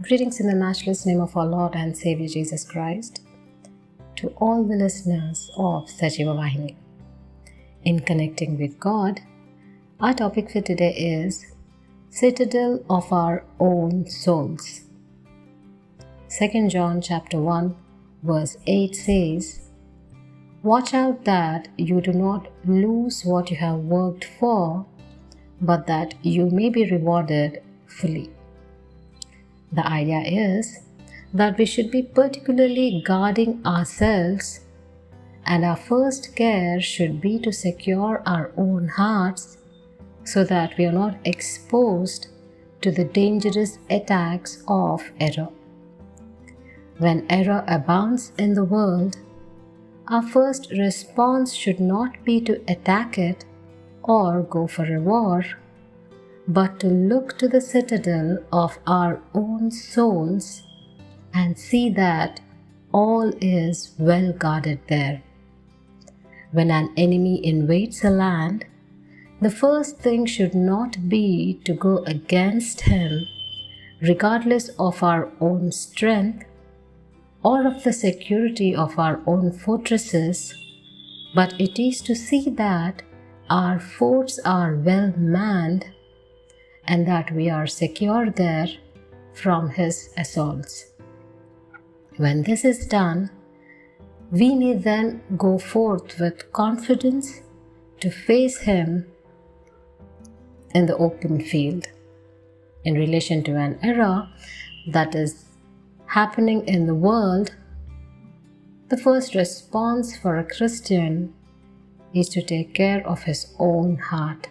Greetings in the matchless name of our Lord and Savior Jesus Christ to all the listeners of Sajeeva Vahini. In connecting with God, our topic for today is Citadel of our own souls. 2 John chapter 1 verse 8 says, "Watch out that you do not lose what you have worked for, but that you may be rewarded fully." The idea is that we should be particularly guarding ourselves, and our first care should be to secure our own hearts so that we are not exposed to the dangerous attacks of error. When error abounds in the world, our first response should not be to attack it or go for a war, but to look to the citadel of our own souls and see that all is well guarded there. When an enemy invades a land, the first thing should not be to go against him, regardless of our own strength or of the security of our own fortresses, but it is to see that our forts are well manned and that we are secure there from his assaults. When this is done, we may then go forth with confidence to face him in the open field. In relation to an error that is happening in the world, the first response for a Christian is to take care of his own heart.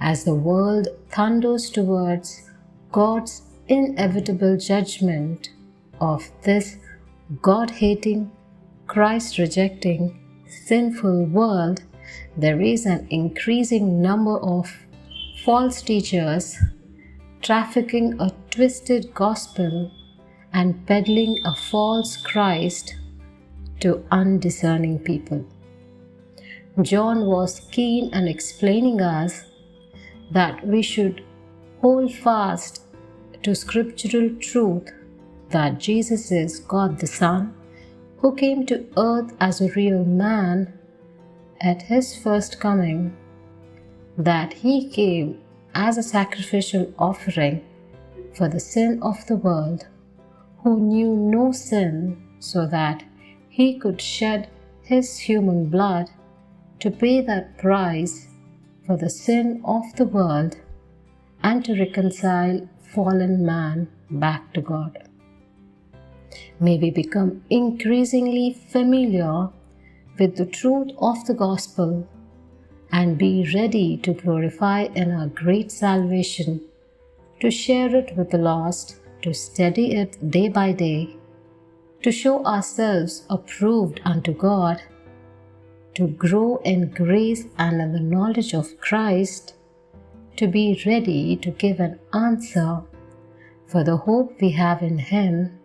As the world thunders towards God's inevitable judgment of this God-hating, Christ-rejecting, sinful world, there is an increasing number of false teachers trafficking a twisted gospel and peddling a false Christ to undiscerning people. John was keen on explaining us that we should hold fast to scriptural truth that Jesus is God the Son, who came to earth as a real man at his first coming, that he came as a sacrificial offering for the sin of the world, who knew no sin, so that he could shed his human blood to pay that price for the sin of the world and to reconcile fallen man back to God. May we become increasingly familiar with the truth of the gospel and be ready to glorify in our great salvation, to share it with the lost, to study it day by day, to show ourselves approved unto God, to grow in grace and in the knowledge of Christ, to be ready to give an answer for the hope we have in Him,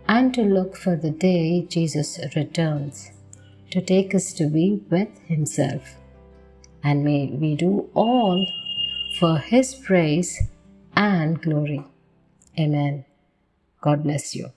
and to look for the day Jesus returns to take us to be with Himself. And may we do all for His praise and glory. Amen. God bless you.